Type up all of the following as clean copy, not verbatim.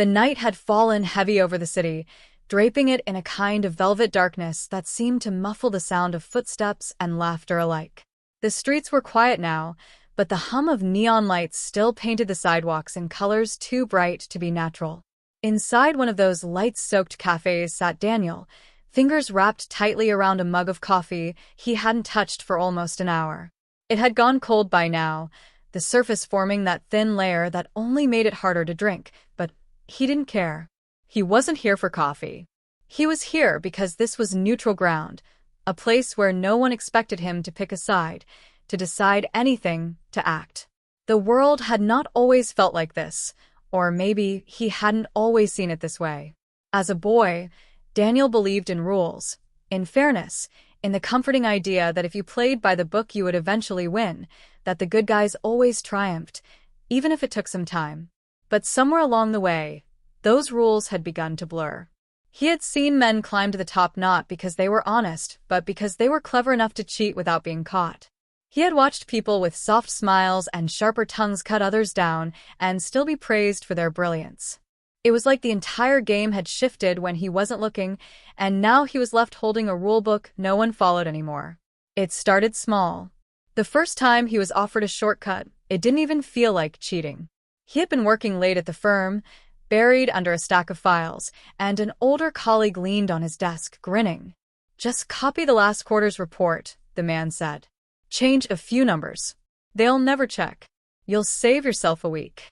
The night had fallen heavy over the city, draping it in a kind of velvet darkness that seemed to muffle the sound of footsteps and laughter alike. The streets were quiet now, but the hum of neon lights still painted the sidewalks in colors too bright to be natural. Inside one of those light-soaked cafes sat Daniel, fingers wrapped tightly around a mug of coffee he hadn't touched for almost an hour. It had gone cold by now, the surface forming that thin layer that only made it harder to drink, but he didn't care. He wasn't here for coffee. He was here because this was neutral ground, a place where no one expected him to pick a side, to decide anything, to act. The world had not always felt like this, or maybe he hadn't always seen it this way. As a boy, Daniel believed in rules, in fairness, in the comforting idea that if you played by the book you would eventually win, that the good guys always triumphed, even if it took some time. But somewhere along the way, those rules had begun to blur. He had seen men climb to the top not because they were honest, but because they were clever enough to cheat without being caught. He had watched people with soft smiles and sharper tongues cut others down and still be praised for their brilliance. It was like the entire game had shifted when he wasn't looking, and now he was left holding a rulebook no one followed anymore. It started small. The first time he was offered a shortcut, it didn't even feel like cheating. He had been working late at the firm, buried under a stack of files, and an older colleague leaned on his desk, grinning. "Just copy the last quarter's report," the man said. "Change a few numbers. They'll never check. You'll save yourself a week."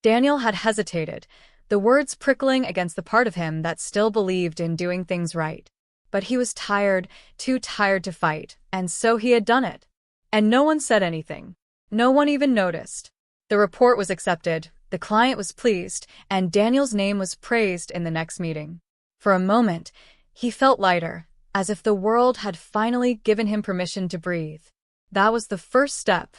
Daniel had hesitated, the words prickling against the part of him that still believed in doing things right. But he was tired, too tired to fight, and so he had done it. And no one said anything. No one even noticed. The report was accepted, the client was pleased, and Daniel's name was praised in the next meeting. For a moment, he felt lighter, as if the world had finally given him permission to breathe. That was the first step.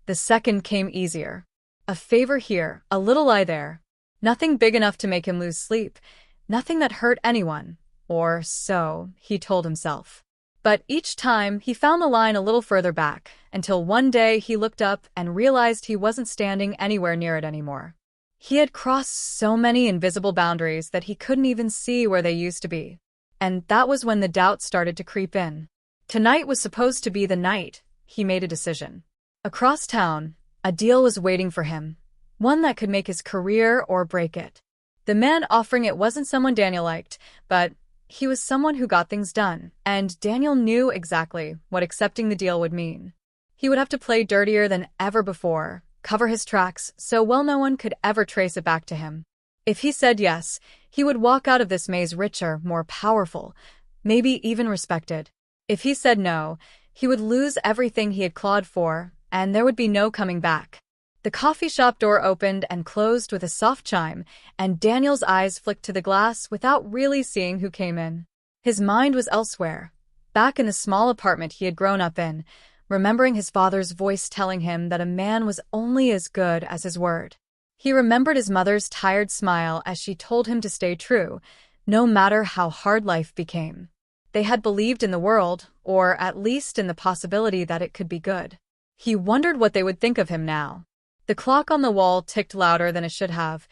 The second came easier. A favor here, a little lie there. Nothing big enough to make him lose sleep, nothing that hurt anyone, or so he told himself. But each time he found the line a little further back, until one day he looked up and realized he wasn't standing anywhere near it anymore. He had crossed so many invisible boundaries that he couldn't even see where they used to be. And that was when the doubt started to creep in. Tonight was supposed to be the night. He made a decision. Across town, a deal was waiting for him, one that could make his career or break it. The man offering it wasn't someone Daniel liked, but he was someone who got things done, and Daniel knew exactly what accepting the deal would mean. He would have to play dirtier than ever before, cover his tracks so well no one could ever trace it back to him. If he said yes, he would walk out of this maze richer, more powerful, maybe even respected. If he said no, he would lose everything he had clawed for, and there would be no coming back. The coffee shop door opened and closed with a soft chime, and Daniel's eyes flicked to the glass without really seeing who came in. His mind was elsewhere, back in the small apartment he had grown up in, remembering his father's voice telling him that a man was only as good as his word. He remembered his mother's tired smile as she told him to stay true, no matter how hard life became. They had believed in the world, or at least in the possibility that it could be good. He wondered what they would think of him now. The clock on the wall ticked louder than it should have,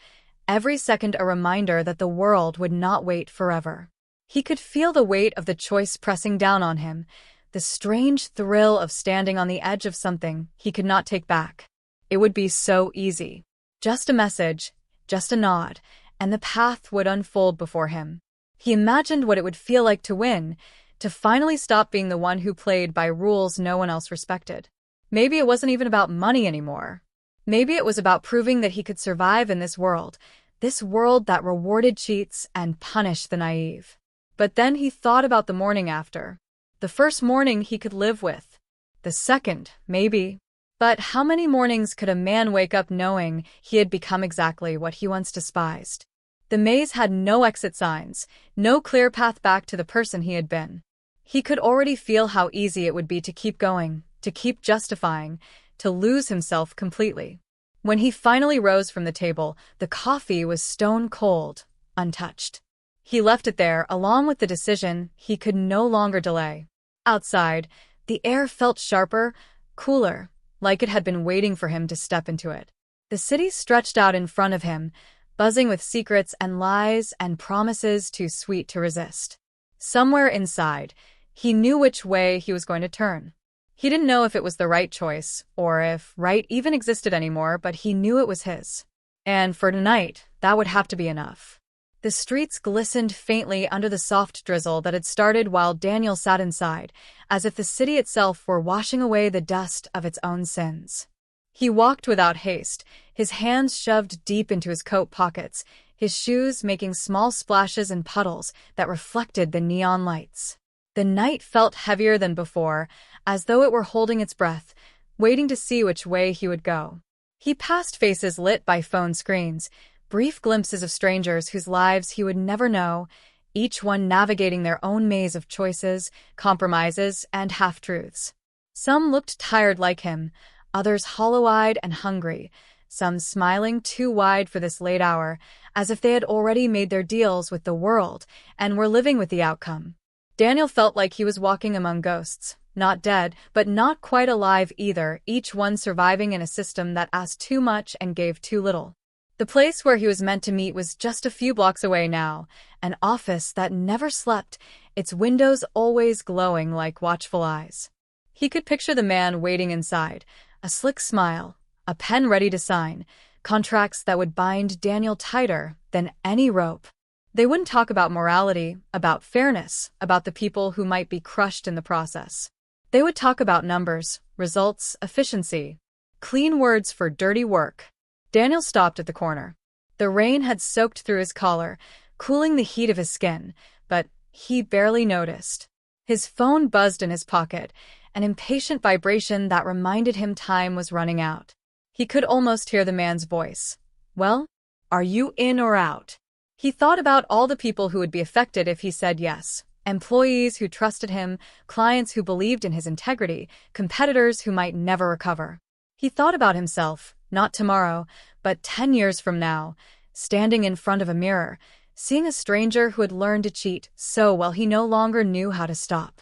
every second a reminder that the world would not wait forever. He could feel the weight of the choice pressing down on him, the strange thrill of standing on the edge of something he could not take back. It would be so easy. Just a message, just a nod, and the path would unfold before him. He imagined what it would feel like to win, to finally stop being the one who played by rules no one else respected. Maybe it wasn't even about money anymore. Maybe it was about proving that he could survive in this world that rewarded cheats and punished the naive. But then he thought about the morning after. The first morning he could live with. The second, maybe. But how many mornings could a man wake up knowing he had become exactly what he once despised? The maze had no exit signs, no clear path back to the person he had been. He could already feel how easy it would be to keep going, to keep justifying, to lose himself completely. When he finally rose from the table, the coffee was stone cold, untouched. He left it there along with the decision he could no longer delay. Outside, the air felt sharper, cooler, like it had been waiting for him to step into it. The city stretched out in front of him, buzzing with secrets and lies and promises too sweet to resist. Somewhere inside, he knew which way he was going to turn. He didn't know if it was the right choice, or if right even existed anymore, but he knew it was his. And for tonight, that would have to be enough. The streets glistened faintly under the soft drizzle that had started while Daniel sat inside, as if the city itself were washing away the dust of its own sins. He walked without haste, his hands shoved deep into his coat pockets, his shoes making small splashes and puddles that reflected the neon lights. The night felt heavier than before, as though it were holding its breath, waiting to see which way he would go. He passed faces lit by phone screens, brief glimpses of strangers whose lives he would never know, each one navigating their own maze of choices, compromises, and half-truths. Some looked tired like him, others hollow-eyed and hungry, some smiling too wide for this late hour, as if they had already made their deals with the world and were living with the outcome. Daniel felt like he was walking among ghosts, not dead, but not quite alive either, each one surviving in a system that asked too much and gave too little. The place where he was meant to meet was just a few blocks away now, an office that never slept, its windows always glowing like watchful eyes. He could picture the man waiting inside, a slick smile, a pen ready to sign, contracts that would bind Daniel tighter than any rope. They wouldn't talk about morality, about fairness, about the people who might be crushed in the process. They would talk about numbers, results, efficiency. Clean words for dirty work. Daniel stopped at the corner. The rain had soaked through his collar, cooling the heat of his skin, but he barely noticed. His phone buzzed in his pocket, an impatient vibration that reminded him time was running out. He could almost hear the man's voice. "Well, are you in or out?" He thought about all the people who would be affected if he said yes. Employees who trusted him, clients who believed in his integrity, competitors who might never recover. He thought about himself, not tomorrow, but 10 years from now, standing in front of a mirror, seeing a stranger who had learned to cheat so well he no longer knew how to stop.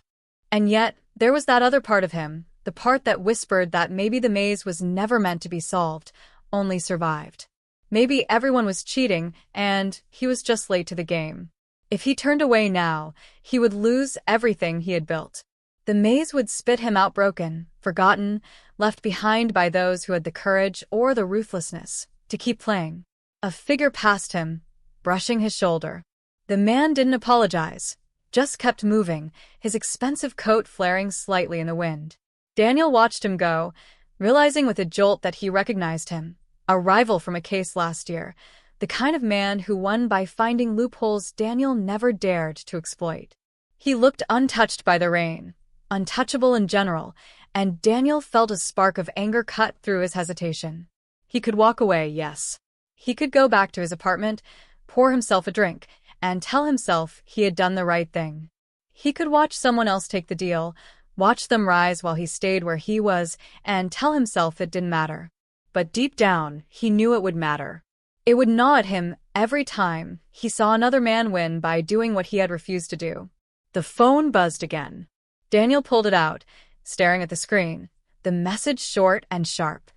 And yet, there was that other part of him, the part that whispered that maybe the maze was never meant to be solved, only survived. Maybe everyone was cheating, and he was just late to the game. If he turned away now, he would lose everything he had built. The maze would spit him out broken, forgotten, left behind by those who had the courage or the ruthlessness to keep playing. A figure passed him, brushing his shoulder. The man didn't apologize, just kept moving, his expensive coat flaring slightly in the wind. Daniel watched him go, realizing with a jolt that he recognized him. A rival from a case last year, the kind of man who won by finding loopholes Daniel never dared to exploit. He looked untouched by the rain, untouchable in general, and Daniel felt a spark of anger cut through his hesitation. He could walk away, yes. He could go back to his apartment, pour himself a drink, and tell himself he had done the right thing. He could watch someone else take the deal, watch them rise while he stayed where he was, and tell himself it didn't matter. But deep down, he knew it would matter. It would gnaw at him every time he saw another man win by doing what he had refused to do. The phone buzzed again. Daniel pulled it out, staring at the screen, the message short and sharp.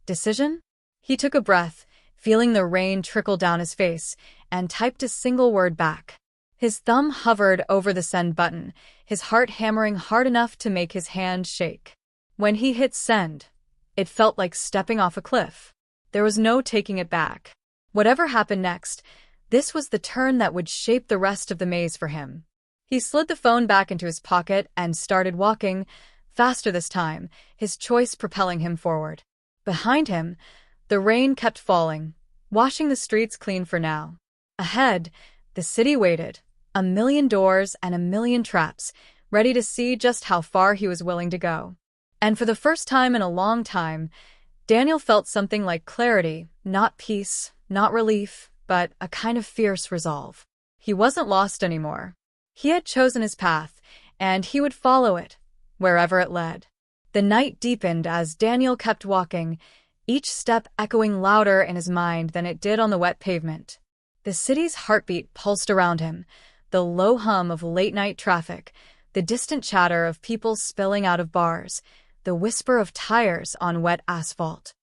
Decision? He took a breath, feeling the rain trickle down his face, and typed a single word back. His thumb hovered over the send button, his heart hammering hard enough to make his hand shake. When he hit send, it felt like stepping off a cliff. There was no taking it back. Whatever happened next, this was the turn that would shape the rest of the maze for him. He slid the phone back into his pocket and started walking, faster this time, his choice propelling him forward. Behind him, the rain kept falling, washing the streets clean for now. Ahead, the city waited, a million doors and a million traps, ready to see just how far he was willing to go. And for the first time in a long time, Daniel felt something like clarity, not peace, not relief, but a kind of fierce resolve. He wasn't lost anymore. He had chosen his path, and he would follow it, wherever it led. The night deepened as Daniel kept walking, each step echoing louder in his mind than it did on the wet pavement. The city's heartbeat pulsed around him, the low hum of late-night traffic, the distant chatter of people spilling out of bars, the whisper of tires on wet asphalt.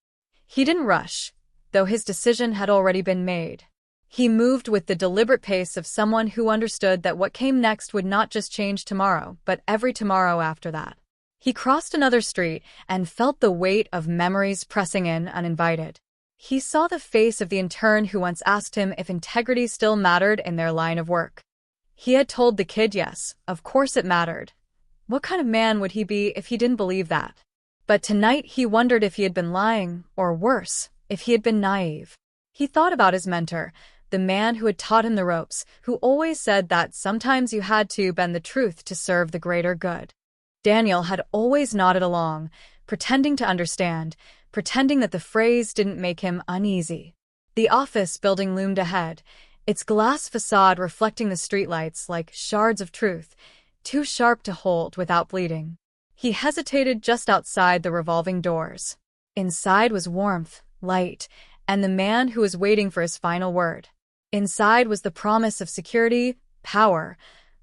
He didn't rush, though his decision had already been made. He moved with the deliberate pace of someone who understood that what came next would not just change tomorrow, but every tomorrow after that. He crossed another street and felt the weight of memories pressing in uninvited. He saw the face of the intern who once asked him if integrity still mattered in their line of work. He had told the kid yes, of course it mattered. What kind of man would he be if he didn't believe that? But tonight he wondered if he had been lying, or worse, if he had been naive. He thought about his mentor, the man who had taught him the ropes, who always said that sometimes you had to bend the truth to serve the greater good. Daniel had always nodded along, pretending to understand, pretending that the phrase didn't make him uneasy. The office building loomed ahead, its glass facade reflecting the streetlights like shards of truth, too sharp to hold without bleeding. He hesitated just outside the revolving doors. Inside was warmth, light, and the man who was waiting for his final word. Inside was the promise of security, power,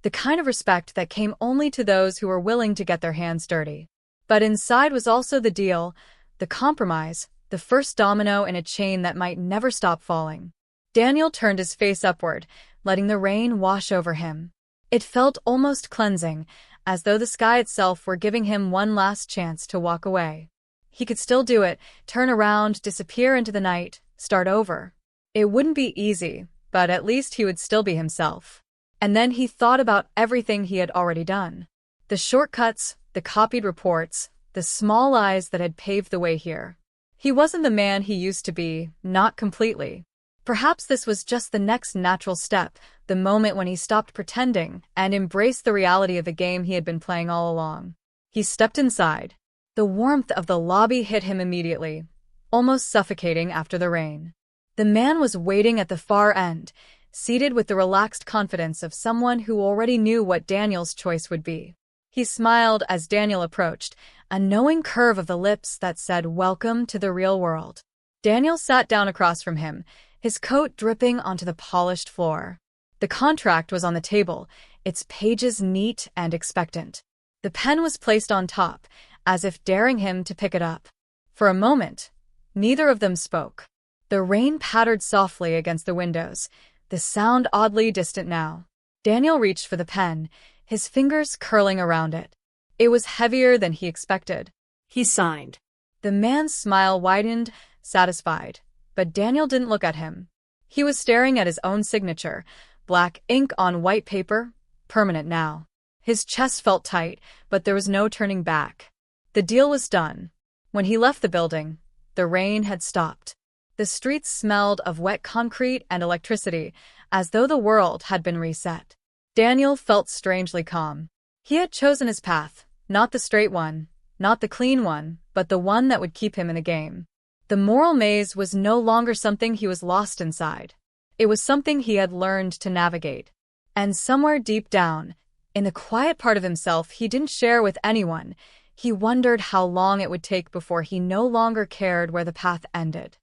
the kind of respect that came only to those who were willing to get their hands dirty. But inside was also the deal, the compromise, the first domino in a chain that might never stop falling. Daniel turned his face upward, letting the rain wash over him. It felt almost cleansing, as though the sky itself were giving him one last chance to walk away. He could still do it, turn around, disappear into the night, start over. It wouldn't be easy, but at least he would still be himself. And then he thought about everything he had already done. The shortcuts, the copied reports, the small lies that had paved the way here. He wasn't the man he used to be, not completely. Perhaps this was just the next natural step, the moment when he stopped pretending and embraced the reality of the game he had been playing all along. He stepped inside. The warmth of the lobby hit him immediately, almost suffocating after the rain. The man was waiting at the far end, seated with the relaxed confidence of someone who already knew what Daniel's choice would be. He smiled as Daniel approached, a knowing curve of the lips that said, "Welcome to the real world." Daniel sat down across from him, his coat dripping onto the polished floor. The contract was on the table, its pages neat and expectant. The pen was placed on top, as if daring him to pick it up. For a moment, neither of them spoke. The rain pattered softly against the windows, the sound oddly distant now. Daniel reached for the pen, his fingers curling around it. It was heavier than he expected. He signed. The man's smile widened, satisfied, but Daniel didn't look at him. He was staring at his own signature, black ink on white paper, permanent now. His chest felt tight, but there was no turning back. The deal was done. When he left the building, the rain had stopped. The streets smelled of wet concrete and electricity, as though the world had been reset. Daniel felt strangely calm. He had chosen his path, not the straight one, not the clean one, but the one that would keep him in the game. The moral maze was no longer something he was lost inside. It was something he had learned to navigate. And somewhere deep down, in the quiet part of himself he didn't share with anyone, he wondered how long it would take before he no longer cared where the path ended.